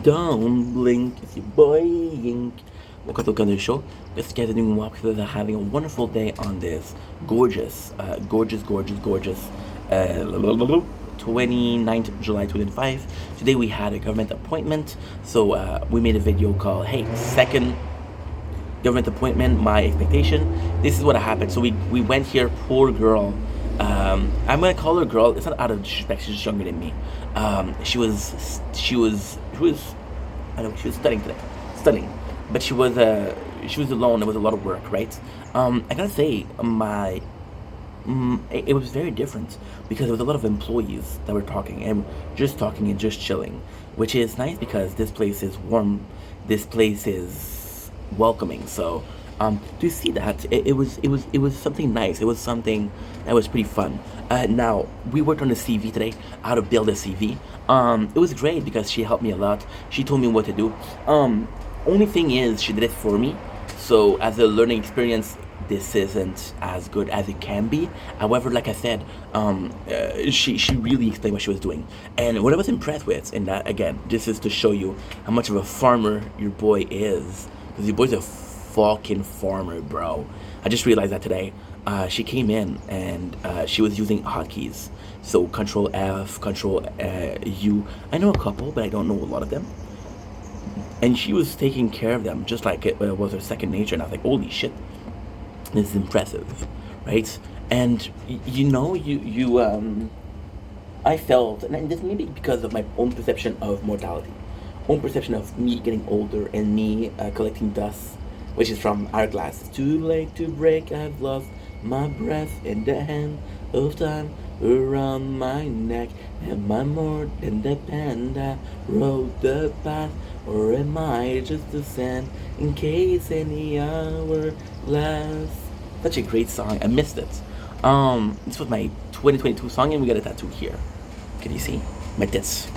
Don't blink, it's your boy Yink. Welcome to the show. This guys are doing well because they're having a wonderful day on this gorgeous, uh, 29th July 2005. Today we had a government appointment, so we made a video called, hey, second government appointment, my expectation. This is what happened. So we went here, poor girl. I'm gonna call her girl. It's not out of disrespect. She's just younger than me. I know she was studying, but she was alone. It was a lot of work, right? I gotta say, it was very different because there was a lot of employees that were talking and just chilling, which is nice because this place is warm. This place is welcoming. So to see that it was something nice. It was something that was pretty fun. Now we worked on the CV today, how to build a CV. It was great because she helped me a lot. She told me what to do. Only thing is she did it for me. So as a learning experience, this isn't as good as it can be. However, like I said, she really explained what she was doing, and what I was impressed with, and that again, this is to show you how much of a farmer your boy is, because your boy's a fucking farmer, bro. I just realized that today. She came in and she was using hotkeys, so Control F, Control U. I know a couple, but I don't know a lot of them. And she was taking care of them just like it was her second nature. And I was like, holy shit, this is impressive, right? And I felt, and this maybe because of my own perception of mortality, own perception of me getting older and me collecting dust, which is from Hourglass. It's too late to break, I've lost my breath in the hand of time around my neck. Am I more than the panda rode the path, or am I just the sand in case any hour lasts? Such a great song. I missed it. This was my 2022 song, and we got a tattoo here. Can you see my tits?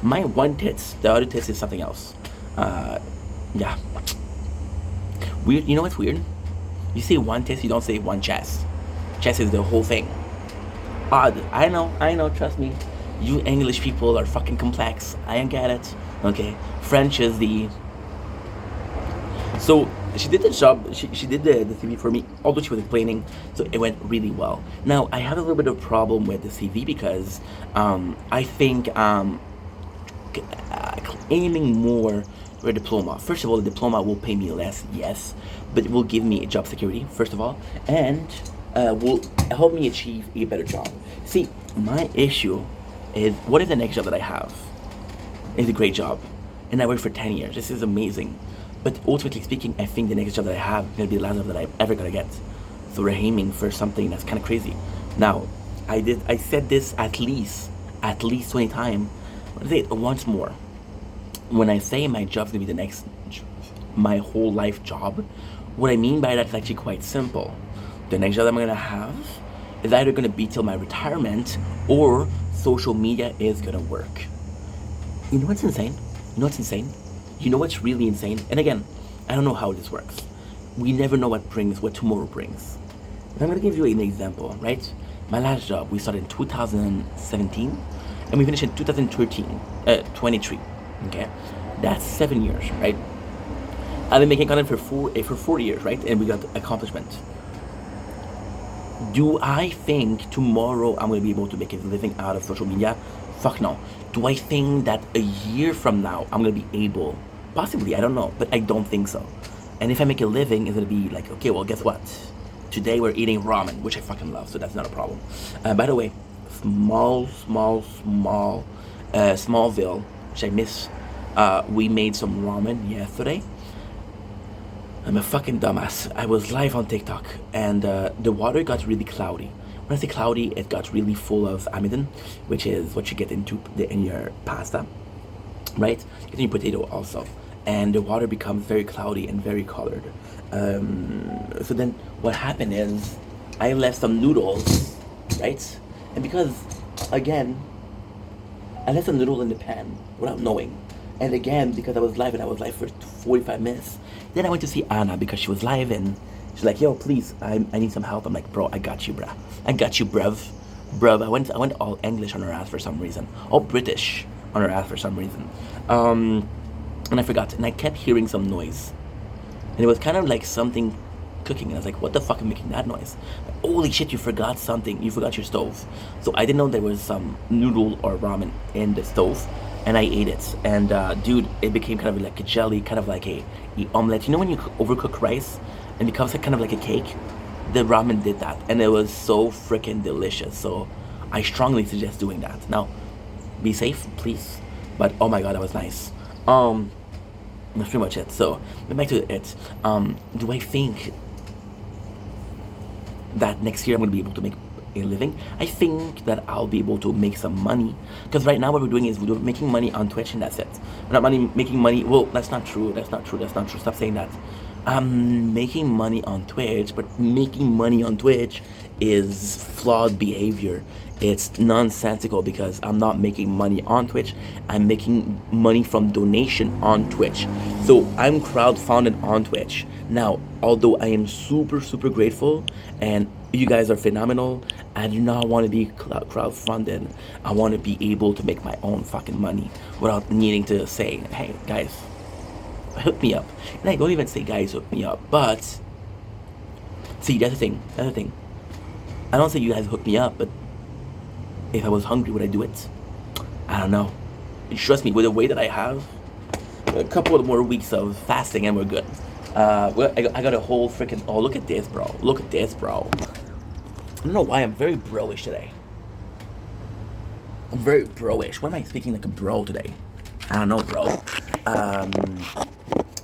My one tits. The other tits is something else. Yeah. Weird. You know what's weird? You say one tits, you don't say one chest. Chest is the whole thing. Odd. I know, trust me. You English people are fucking complex. I get it. Okay. French is the... So, she did the job, she did the CV for me, although she was explaining, so it went really well. Now, I have a little bit of problem with the CV because I think aiming more for a diploma. First of all, the diploma will pay me less, yes, but it will give me job security, first of all, and will help me achieve a better job. See, my issue is, what if the next job that I have is a great job, and I work for 10 years? This is amazing. But ultimately speaking, I think the next job that I have is going to be the last job that I'm ever going to get. So we're aiming for something that's kind of crazy. Now, I said this at least 20 times. I'll say it once more. When I say my job's going to be the next, my whole life job, what I mean by that is actually quite simple. The next job that I'm going to have is either going to be till my retirement, or social media is going to work. You know what's insane? You know what's really insane? And again, I don't know how this works. We never know what tomorrow brings. But I'm gonna give you an example, right? My last job, we started in 2017, and we finished in 23. Okay, that's 7 years, right? I've been making content for 4 years, right? And we got accomplishment. Do I think tomorrow I'm gonna be able to make a living out of social media? Fuck no. Do I think that a year from now I'm gonna be able? Possibly, I don't know, but I don't think so. And if I make a living, it's gonna be like, okay, well, guess what? Today we're eating ramen, which I fucking love, so that's not a problem. By the way, Smallville, which I miss. We made some ramen yesterday. I'm a fucking dumbass. I was live on TikTok, and the water got really cloudy. When I say cloudy, it got really full of amidon, which is what you get in your pasta, right? Get in your potato also. And the water becomes very cloudy and very colored. So then what happened is I left some noodles, right? And because, again, I left some noodles in the pan without knowing. And again, because I was live and I was live for 45 minutes. Then I went to see Anna because she was live and she's like, yo, please, I need some help. I'm like, bro, I got you, bruh. I got you, bruv. Bruv, I went all English on her ass for some reason. All British on her ass for some reason. and I forgot, and I kept hearing some noise, and it was kind of like something cooking, and I was like, what the fuck is making that noise? Holy shit, you forgot something. You forgot your stove. So I didn't know there was some noodle or ramen in the stove, and I ate it. And dude, it became kind of like a jelly, kind of like a omelet. You know when you overcook rice and it becomes like kind of like a cake? The ramen did that, and it was so freaking delicious. So I strongly suggest doing that. Now, be safe, please. But oh my god, that was nice. That's pretty much it. So back to it. Do I think that next year I'm going to be able to make a living? I think that I'll be able to make some money, because right now what we're doing is we're making money on Twitch, and that's it. We're not making money. Well, that's not true. That's not true. That's not true. Stop saying that. I'm making money on Twitch, but making money on Twitch is flawed behavior. It's nonsensical, because I'm not making money on Twitch. I'm making money from donation on Twitch. So I'm crowdfunded on Twitch. Now, although I am super, super grateful, and you guys are phenomenal, I do not want to be crowdfunded. I want to be able to make my own fucking money without needing to say, hey, guys, hook me up. And I don't even say, guys, hook me up. But, see, that's the thing. That's the thing. I don't say you guys hook me up, but if I was hungry, would I do it? I don't know. Trust me, with the weight that I have, a couple of more weeks of fasting and we're good. Well, I got a whole freaking... Oh, look at this, bro. Look at this, bro. I don't know why I'm very bro-ish today. I'm very bro-ish. Why am I speaking like a bro today? I don't know, bro.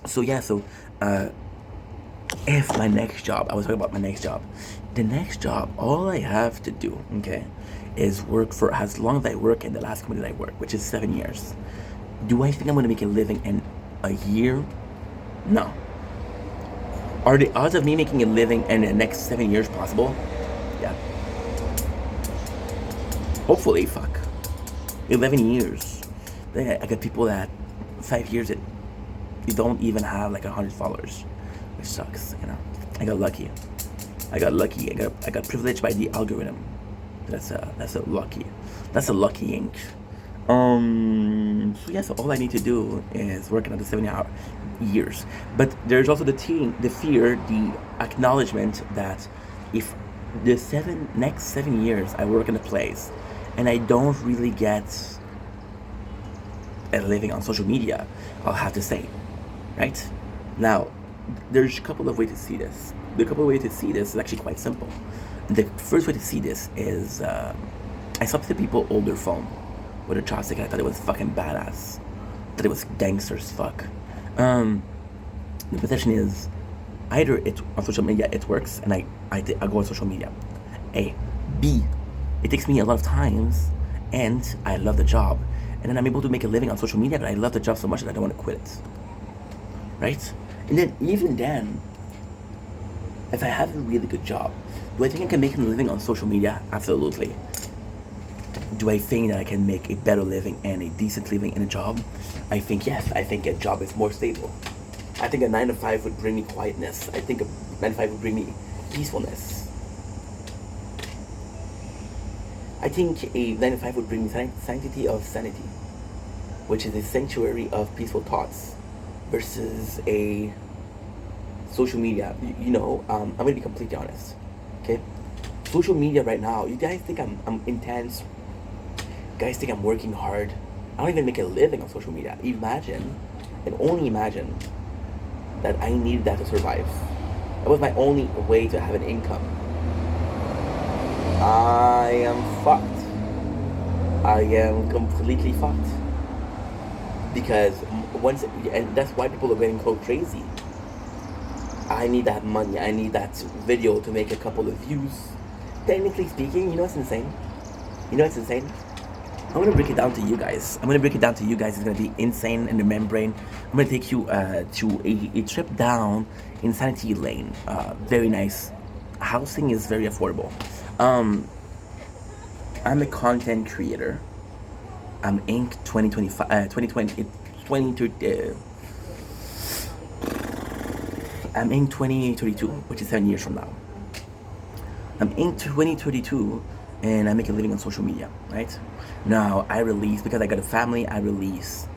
So, yeah, so... if my next job... I was talking about my next job. The next job, all I have to do, okay, is work for as long as I work in the last company that I work, which is 7 years. Do I think I'm going to make a living in a year? No. Are the odds of me making a living in the next 7 years possible? Yeah. Hopefully, fuck. 11 years. I got people that 5 years that you don't even have like 100 followers, which sucks, you know. I got lucky. I got privileged by the algorithm. That's a lucky ink. So yeah, so all I need to do is work another 70 years. But there's also the fear, the acknowledgement that if the next 7 years I work in a place and I don't really get a living on social media, I'll have to stay, right? Now, there's a couple of ways to see this. The couple of ways to see this is actually quite simple. The first way to see this is I stopped the people hold their phone with a chopstick, and I thought it was fucking badass. I thought it was gangster as fuck. The position is either it's on social media, it works, and I go on social media. A. B. It takes me a lot of times, and I love the job, and then I'm able to make a living on social media, but I love the job so much that I don't want to quit it. Right? And then even then, if I have a really good job, do I think I can make a living on social media? Absolutely. Do I think that I can make a better living and a decent living in a job? I think yes. I think a job is more stable. I think a 9 to 5 would bring me quietness. I think a 9 to 5 would bring me peacefulness. I think a 9 to 5 would bring me sanctity of sanity, which is a sanctuary of peaceful thoughts, versus a social media. You know, I'm gonna be completely honest. Okay, social media right now. You guys think I'm intense. You guys think I'm working hard. I don't even make a living on social media. Imagine, and only imagine, that I needed that to survive. That was my only way to have an income. I am fucked. I am completely fucked. Because and that's why people are getting so crazy. I need that money. I need that video to make a couple of views. Technically speaking, you know what's insane? You know what's insane? I'm gonna break it down to you guys. It's gonna be insane in the membrane. I'm gonna take you to a trip down Insanity Lane. Very nice. Housing is very affordable. I'm a content creator. I'm Inc. 2025, 2020, 2030. I'm in 2032, which is 7 years from now. I'm in 2032, and I make a living on social media, right? Now, I release, because I got a family, I release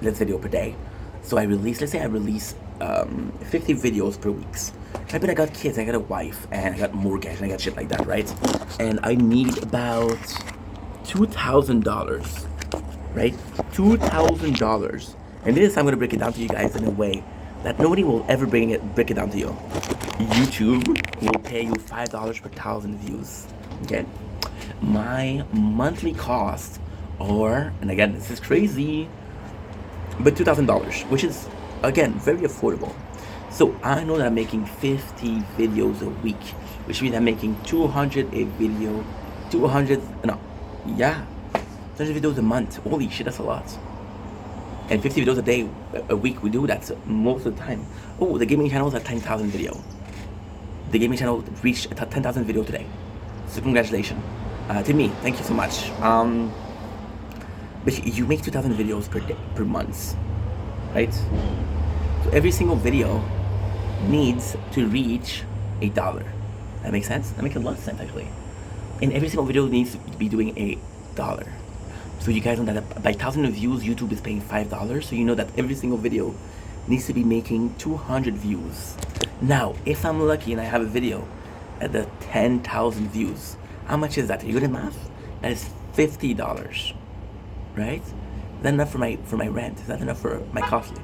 this video per day. So I release, let's say I release 50 videos per week. Right? But I got kids, I got a wife, and I got mortgage, and I got shit like that, right? And I need about $2,000, right? $2,000. And this I'm gonna break it down to you guys in a way that nobody will ever break it down to you. YouTube will pay you $5 per 1,000 views. Okay? My monthly cost, or, and again, this is crazy, but $2,000, which is, again, very affordable. So I know that I'm making 50 videos a week, which means I'm making 200 a video, 200 videos a month. Holy shit, that's a lot. And 50 videos a day, a week, we do that most of the time. Oh, the gaming channel is at 10,000 video. The gaming channel reached 10,000 videos today. So congratulations. To me, thank you so much. But you make 2,000 videos per month, right? So every single video needs to reach $1. That makes sense? That makes a lot of sense, actually. And every single video needs to be doing $1. So you guys know that by 1,000 views, YouTube is paying $5. So you know that every single video needs to be making 200 views. Now, if I'm lucky and I have a video at the 10,000 views, how much is that? Are you good at math? That is $50, right? Is that enough for my rent? Is that enough for my coffee?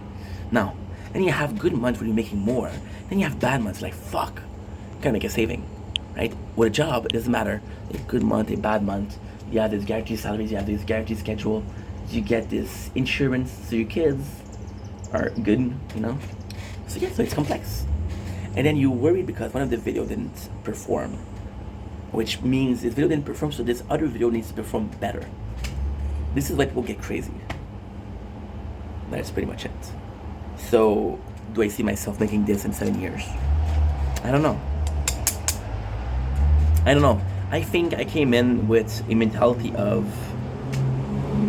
Now, then you have good months where you're making more. Then you have bad months, like fuck, you gotta make a saving, right? With a job, it doesn't matter. A good month, a bad month. You have this guaranteed salaries, you have this guaranteed schedule, you get this insurance so your kids are good, you know? So yeah, so it's complex. And then you worry because one of the video didn't perform, which means this video didn't perform, so this other video needs to perform better. This is why people get crazy. That's pretty much it. So, do I see myself making this in 7 years? I don't know. I think I came in with a mentality of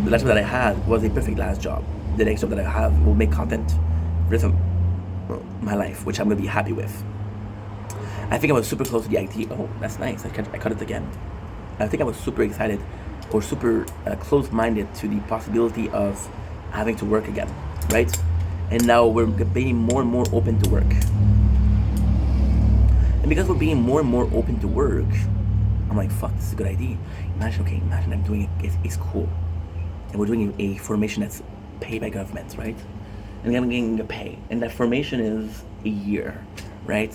the last job that I had was a perfect last job. The next job that I have will make content for the rest of my life, which I'm going to be happy with. I think I was super close to the IT. Oh, that's nice. I cut it again. I think I was super excited or super close-minded to the possibility of having to work again, right? And now we're being more and more open to work. And because we're being more and more open to work, I'm like, fuck, this is a good idea. Imagine I'm doing a school. And we're doing a formation that's paid by government, right? And I'm getting a pay. And that formation is a year, right?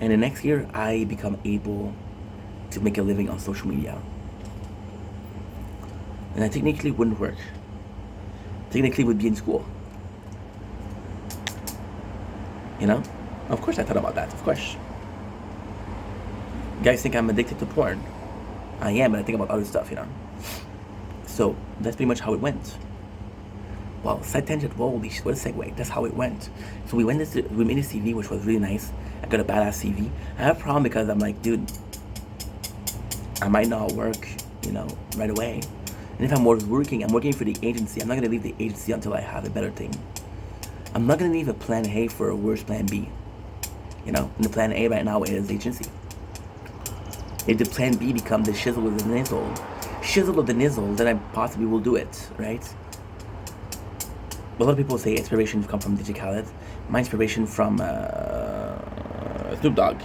And the next year, I become able to make a living on social media. And I technically wouldn't work. Technically would be in school. You know? Of course I thought about that, of course. You guys think I'm addicted to porn? I am, but I think about other stuff, you know? So, that's pretty much how it went. Wow, side tangent, holy shit, what a segue. That's how it went. So we made a CV, which was really nice. I got a badass CV. I have a problem because I'm like, dude, I might not work, you know, right away. And if I'm working for the agency. I'm not gonna leave the agency until I have a better thing. I'm not gonna leave a plan A for a worse plan B. You know, and the plan A right now is agency. If the plan B becomes the shizzle with the nizzle, then I possibly will do it, right? A lot of people say inspiration come from DJ Khaled. My inspiration from Snoop Dogg.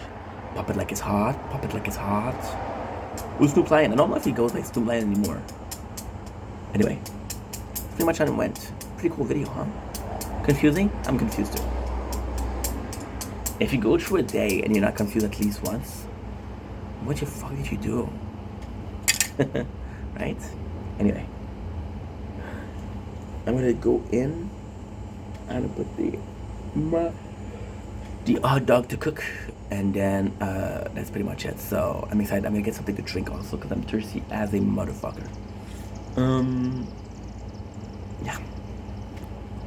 Pop it like it's hot. Who's Snoop Lion? I don't know if he goes like Snoop Lion anymore. Anyway, pretty much how it went. Pretty cool video, huh? Confusing? I'm confused too. If you go through a day and you're not confused at least once, what the fuck did you do? Right? Anyway. I'm gonna go in. I'm gonna put the hot dog to cook, and then that's pretty much it. So I'm excited. I'm gonna get something to drink also because I'm thirsty as a motherfucker.